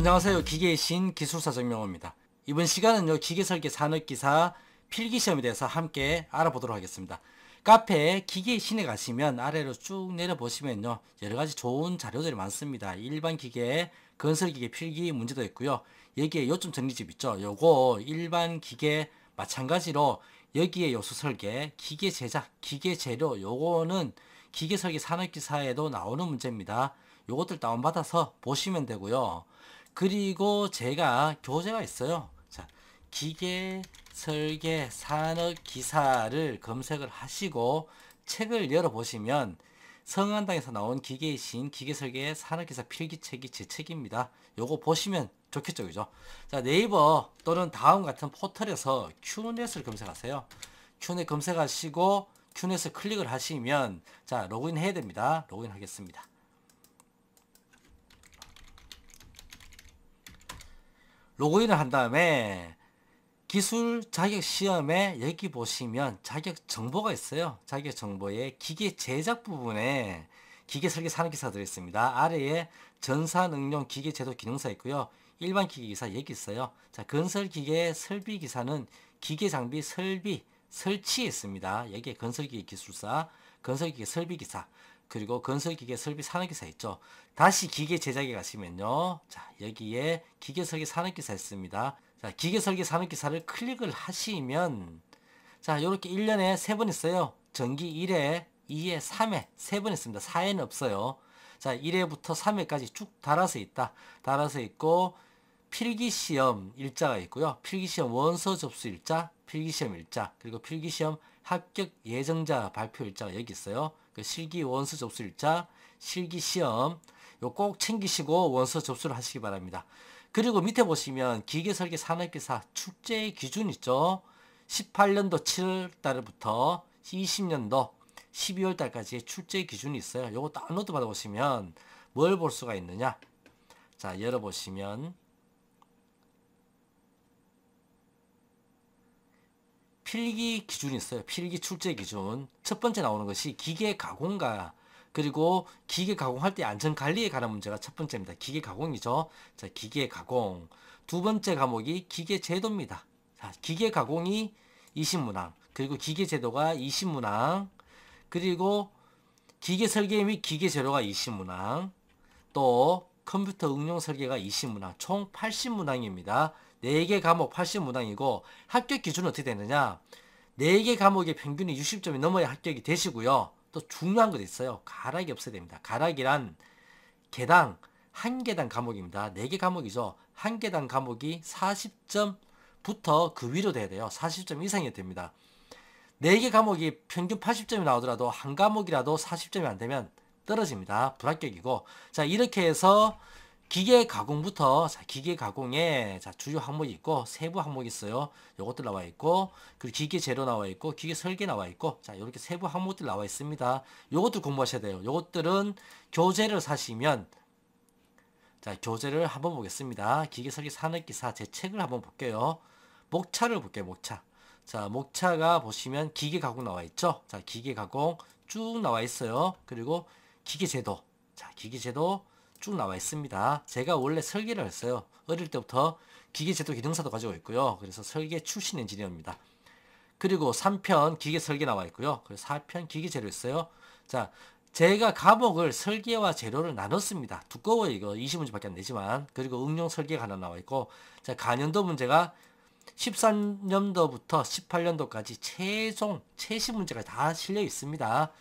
안녕하세요. 기계의 신 기술사 정명호입니다. 이번 시간은요, 기계설계 산업기사 필기시험에 대해서 함께 알아보도록 하겠습니다. 카페 기계의 신에 가시면 아래로 쭉 내려보시면요, 여러가지 좋은 자료들이 많습니다. 일반 기계, 건설기계 필기 문제도 있고요. 여기에 요점 정리집 있죠. 요거 일반 기계 마찬가지로 여기에 요소 설계, 기계 제작, 기계 재료, 요거는 기계설계 산업기사에도 나오는 문제입니다. 요것들 다운받아서 보시면 되고요. 그리고 제가 교재가 있어요. 자, 기계 설계 산업 기사를 검색을 하시고 책을 열어보시면 성한당에서 나온 기계의 신 기계 설계 산업 기사 필기책이 제 책입니다. 요거 보시면 좋겠죠, 그죠? 자, 네이버 또는 다음 같은 포털에서 큐넷을 검색하세요. 큐넷 검색하시고 큐넷을 클릭을 하시면 자, 로그인 해야 됩니다. 로그인 하겠습니다. 로그인을 한 다음에 기술 자격 시험에 여기 보시면 자격 정보가 있어요. 자격 정보에 기계 제작 부분에 기계 설계 산업기사 들어있습니다. 아래에 전산 응용 기계 제도 기능사 있고요. 일반 기계 기사 여기 있어요. 자, 건설 기계 설비 기사는 기계 장비 설비 설치에 있습니다. 여기에 건설기계 기술사, 건설기계 설비 기사, 그리고 건설기계 설비 산업기사 있죠. 다시 기계 제작에 가시면요. 자, 여기에 기계 설계 산업기사 있습니다. 자, 기계 설계 산업기사를 클릭을 하시면 자, 요렇게 1년에 3번 있어요. 정기 1회, 2회, 3회 3번 있습니다. 4회는 없어요. 자, 1회부터 3회까지 쭉 달아서 있다. 달아서 있고 필기시험 일자가 있고요. 필기시험 원서 접수 일자, 필기시험 일자, 그리고 필기시험 합격 예정자 발표 일자가 여기 있어요. 그 실기 원서 접수 일자, 실기시험 요 꼭 챙기시고 원서 접수를 하시기 바랍니다. 그리고 밑에 보시면 기계설계 산업기사 출제 기준 있죠. 18년도 7월달부터 20년도 12월달까지의 출제 기준이 있어요. 요거 다운로드 받아보시면 뭘 볼 수가 있느냐. 자, 열어보시면 필기 기준이 있어요. 필기 출제 기준. 첫 번째 나오는 것이 기계 가공과 그리고 기계 가공할 때 안전 관리에 관한 문제가 첫 번째입니다. 기계 가공이죠. 자, 기계 가공. 두 번째 과목이 기계 제도입니다. 자, 기계 가공이 20문항, 그리고 기계 제도가 20문항, 그리고 기계 설계 및 기계 재료가 20문항, 또 컴퓨터 응용 설계가 20문항, 총 80문항입니다. 4개 과목 80문항이고 합격 기준은 어떻게 되느냐, 4개 과목의 평균이 60점이 넘어야 합격이 되시고요. 또 중요한 것도 있어요. 가락이 없어야 됩니다. 가락이란 개당 1개당 과목입니다. 4개 과목이죠. 1개당 과목이 40점부터 그 위로 돼야 돼요. 40점 이상이 됩니다. 4개 과목이 평균 80점이 나오더라도 한 과목이라도 40점이 안 되면 떨어집니다. 불합격이고. 자, 이렇게 해서 기계 가공부터, 자, 기계 가공에 자, 주요 항목이 있고 세부 항목이 있어요. 요것들 나와 있고, 그리고 기계 재료 나와 있고, 기계 설계 나와 있고, 자, 요렇게 세부 항목들 나와 있습니다. 요것들 공부하셔야 돼요. 요것들은 교재를 사시면, 자, 교재를 한번 보겠습니다. 기계 설계 산업기사 제 책을 한번 볼게요. 목차를 볼게요. 목차. 자, 목차가 보시면 기계 가공 나와 있죠. 자, 기계 가공 쭉 나와 있어요. 그리고 기계 제도. 자, 기계 제도 쭉 나와 있습니다. 제가 원래 설계를 했어요. 어릴 때부터 기계제도 기능사도 가지고 있고요. 그래서 설계 출신 엔지니어입니다. 그리고 3편 기계 설계 나와 있고요. 그리고 4편 기계 재료 있어요. 자, 제가 과목을 설계와 재료를 나눴습니다. 두꺼워요. 이거 20문제밖에 안 되지만. 그리고 응용 설계가 하나 나와 있고, 자, 가년도 문제가 13년도부터 18년도까지 최종 70문제가 다 실려 있습니다.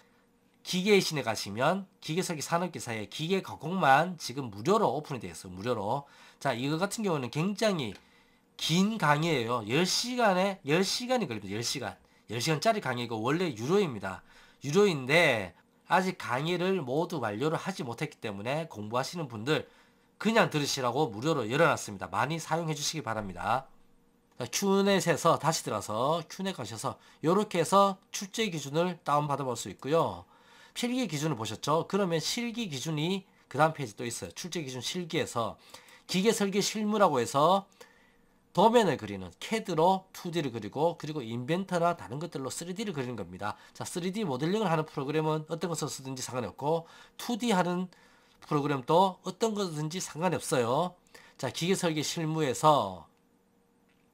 기계의 신에 가시면 기계설계 산업기사에 기계 가공만 지금 무료로 오픈이 되어 있어요. 무료로. 자, 이거 같은 경우는 굉장히 긴 강의예요. 10시간이 걸립니다. 10시간. 10시간짜리 강의고 원래 유료입니다. 유료인데 아직 강의를 모두 완료를 하지 못했기 때문에 공부하시는 분들 그냥 들으시라고 무료로 열어놨습니다. 많이 사용해 주시기 바랍니다. 자, 큐넷에서 다시 들어서 큐넷 가셔서 이렇게 해서 출제 기준을 다운받아 볼 수 있고요. 필기 기준을 보셨죠? 그러면 실기 기준이 그 다음 페이지 또 있어요. 출제 기준 실기에서 기계 설계 실무라고 해서 도면을 그리는 CAD로 2D를 그리고 그리고 인벤터나 다른 것들로 3D를 그리는 겁니다. 자, 3D 모델링을 하는 프로그램은 어떤 것을 쓰든지 상관이 없고 2D 하는 프로그램도 어떤 것이든지 상관이 없어요. 자, 기계설계 실무에서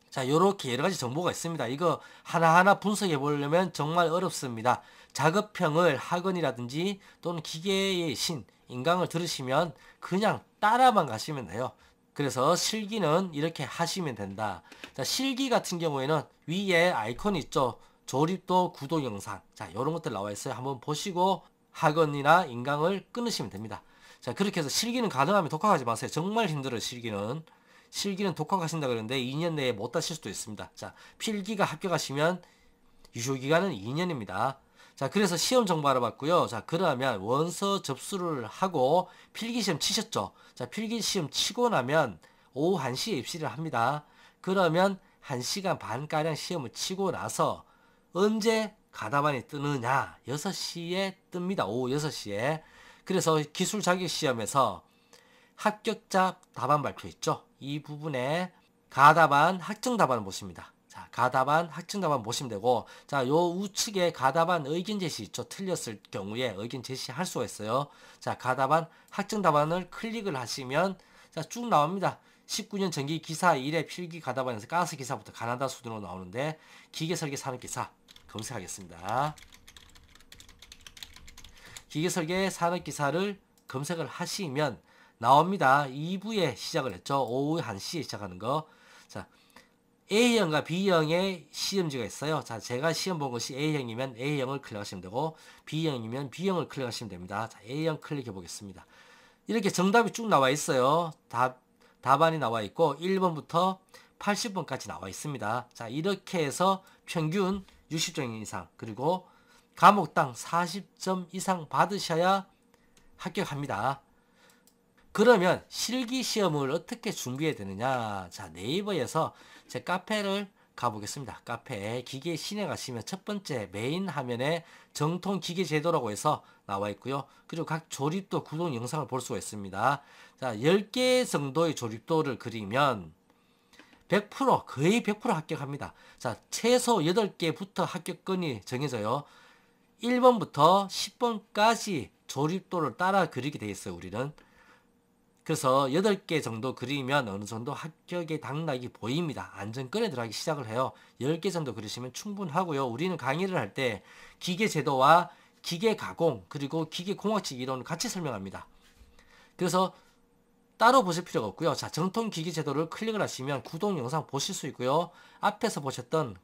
자, 요렇게 여러 가지 정보가 있습니다. 이거 하나하나 분석해 보려면 정말 어렵습니다. 작업형을 학원이라든지 또는 기계의 신, 인강을 들으시면 그냥 따라만 가시면 돼요. 그래서 실기는 이렇게 하시면 된다. 자, 실기 같은 경우에는 위에 아이콘이 있죠. 조립도 구독 영상. 자, 요런 것들 나와 있어요. 한번 보시고 학원이나 인강을 끊으시면 됩니다. 자, 그렇게 해서 실기는 가능하면 독학하지 마세요. 정말 힘들어요, 실기는. 실기는 독학하신다 그러는데 2년 내에 못 다실 수도 있습니다. 자, 필기가 합격하시면 유효기간은 2년입니다. 자, 그래서 시험 정보 알아봤고요. 자, 그러면 원서 접수를 하고 필기시험 치셨죠? 자, 필기시험 치고 나면 오후 1시에 입시를 합니다. 그러면 1시간 반가량 시험을 치고 나서 언제 가다반이 뜨느냐? 6시에 뜹니다. 오후 6시에. 그래서 기술 자격시험에서 합격자 답안 발표 있죠? 이 부분에 가답안, 학정 답안을 보십니다. 자, 가답안, 학정 답안 보시면 되고, 자, 요 우측에 가답안 의견 제시 있죠? 틀렸을 경우에 의견 제시할 수가 있어요. 자, 가답안, 학정 답안을 클릭을 하시면, 자, 쭉 나옵니다. 19년 전기 기사 1의 필기 가답안에서 가스 기사부터 가나다 수준으로 나오는데, 기계설계 산업 기사 검색하겠습니다. 기계설계 산업 기사를 검색을 하시면 나옵니다. 2부에 시작을 했죠. 오후 1시에 시작하는 거. 자, A형과 B형의 시험지가 있어요. 자, 제가 시험 본 것이 A형이면 A형을 클릭하시면 되고, B형이면 B형을 클릭하시면 됩니다. 자, A형 클릭해 보겠습니다. 이렇게 정답이 쭉 나와 있어요. 답안이 나와 있고, 1번부터 80번까지 나와 있습니다. 자, 이렇게 해서 평균 60점 이상, 그리고 과목당 40점 이상 받으셔야 합격합니다. 그러면 실기시험을 어떻게 준비해야 되느냐? 자, 네이버에서 제 카페를 가보겠습니다. 카페에 기계 신에 가시면 첫 번째 메인 화면에 정통 기계 제도라고 해서 나와 있고요. 그리고 각 조립도 구동 영상을 볼 수가 있습니다. 자, 10개 정도의 조립도를 그리면 100% 거의 100% 합격합니다. 자, 최소 8개부터 합격권이 정해져요. 1번부터 10번까지 조립도를 따라 그리게 되어 있어요, 우리는. 그래서 8개 정도 그리면 어느 정도 합격의 당락이 보입니다. 안전권에 들어가기 시작을 해요. 10개 정도 그리시면 충분하고요. 우리는 강의를 할 때 기계 제도와 기계 가공 그리고 기계 공학적 이론을 같이 설명합니다. 그래서 따로 보실 필요가 없고요. 자, 정통 기계 제도를 클릭을 하시면 구동 영상 보실 수 있고요. 앞에서 보셨던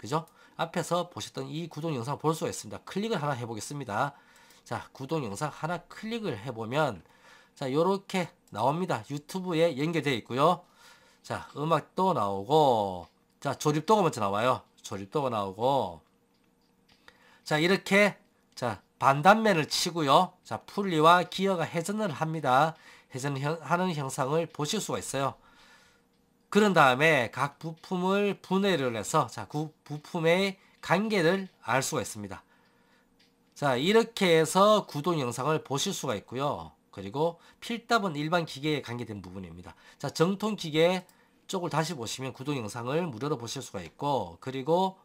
이 구동 영상 볼 수가 있습니다. 클릭을 하나 해보겠습니다. 자, 구동 영상 하나 클릭을 해보면 자, 요렇게 나옵니다. 유튜브에 연결되어 있고요. 자, 음악도 나오고, 자, 조립도가 먼저 나와요. 조립도가 나오고, 자, 이렇게, 자, 반단면을 치고요. 자, 풀리와 기어가 회전을 합니다. 회전하는 형상을 보실 수가 있어요. 그런 다음에 각 부품을 분해를 해서, 자, 그 부품의 관계를 알 수가 있습니다. 자, 이렇게 해서 구동 영상을 보실 수가 있고요. 그리고 필답은 일반 기계에 관계된 부분입니다. 자, 정통 기계 쪽을 다시 보시면 구동 영상을 무료로 보실 수가 있고, 그리고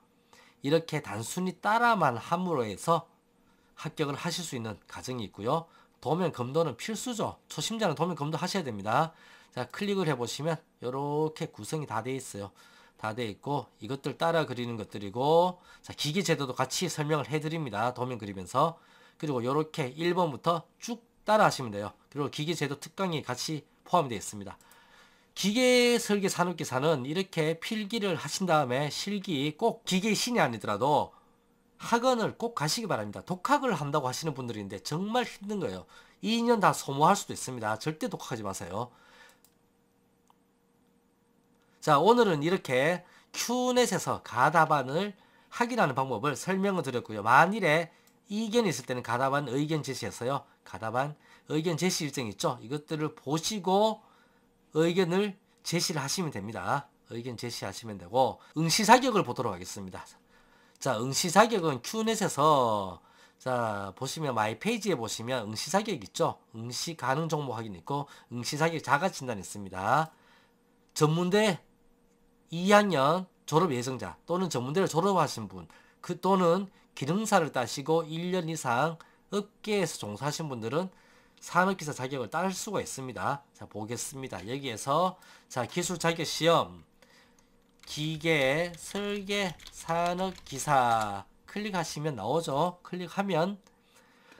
이렇게 단순히 따라만 함으로 해서 합격을 하실 수 있는 과정이 있고요. 도면 검도는 필수죠. 초심자는 도면 검도 하셔야 됩니다. 자, 클릭을 해보시면 이렇게 구성이 다 되어 있어요. 다 되어 있고, 이것들 따라 그리는 것들이고, 자, 기계 제도도 같이 설명을 해드립니다. 도면 그리면서. 그리고 이렇게 1번부터 쭉 따라 하시면 돼요. 그리고 기계 제도 특강이 같이 포함되어 있습니다. 기계 설계 산업기사는 이렇게 필기를 하신 다음에 실기 꼭 기계 신이 아니더라도 학원을 꼭 가시기 바랍니다. 독학을 한다고 하시는 분들인데 정말 힘든 거예요. 2년 다 소모할 수도 있습니다. 절대 독학하지 마세요. 자, 오늘은 이렇게 큐넷에서 가답안을 확인하는 방법을 설명을 드렸고요. 만일에 이견이 있을 때는 가답안 의견 제시했어요. 가답안 의견 제시 일정 있죠. 이것들을 보시고 의견을 제시를 하시면 됩니다. 의견 제시하시면 되고, 응시 자격을 보도록 하겠습니다. 자, 응시 자격은 큐넷에서 자, 보시면 마이 페이지에 보시면 응시 자격 있죠. 응시 가능 종목 확인 있고, 응시 자격 자가 진단 있습니다. 전문대 2학년 졸업 예정자 또는 전문대를 졸업하신 분, 또는 기능사를 따시고 1년 이상 업계에서 종사하신 분들은 산업기사 자격을 딸 수가 있습니다. 자, 보겠습니다. 여기에서 자, 기술 자격 시험 기계 설계 산업기사 클릭하시면 나오죠. 클릭하면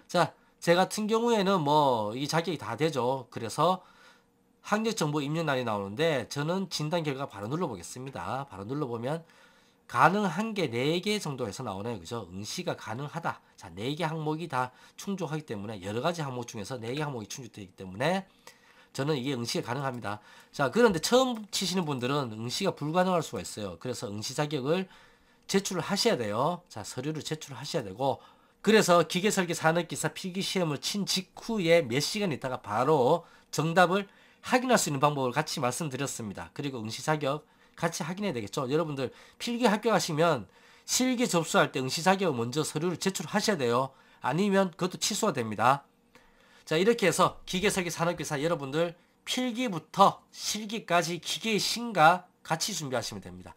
자, 제 같은 경우에는 뭐 이 자격이 다 되죠. 그래서 학력정보 입력란이 나오는데 저는 진단 결과 바로 눌러보겠습니다. 바로 눌러보면 가능한 게 4개 정도 해서 나오네요. 그죠? 응시가 가능하다. 자, 4개 항목이 다 충족하기 때문에 여러 가지 항목 중에서 4개 항목이 충족되기 때문에 저는 이게 응시가 가능합니다. 자, 그런데 처음 치시는 분들은 응시가 불가능할 수가 있어요. 그래서 응시 자격을 제출을 하셔야 돼요. 자, 서류를 제출을 하셔야 되고 그래서 기계설계 산업기사 필기시험을 친 직후에 몇 시간 있다가 바로 정답을 확인할 수 있는 방법을 같이 말씀드렸습니다. 그리고 응시 자격 같이 확인해야 되겠죠. 여러분들 필기 합격하시면 실기 접수할 때 응시 자격 먼저 서류를 제출하셔야 돼요. 아니면 그것도 취소가 됩니다. 자, 이렇게 해서 기계설계 산업기사 여러분들 필기부터 실기까지 기계의 신과 같이 준비하시면 됩니다.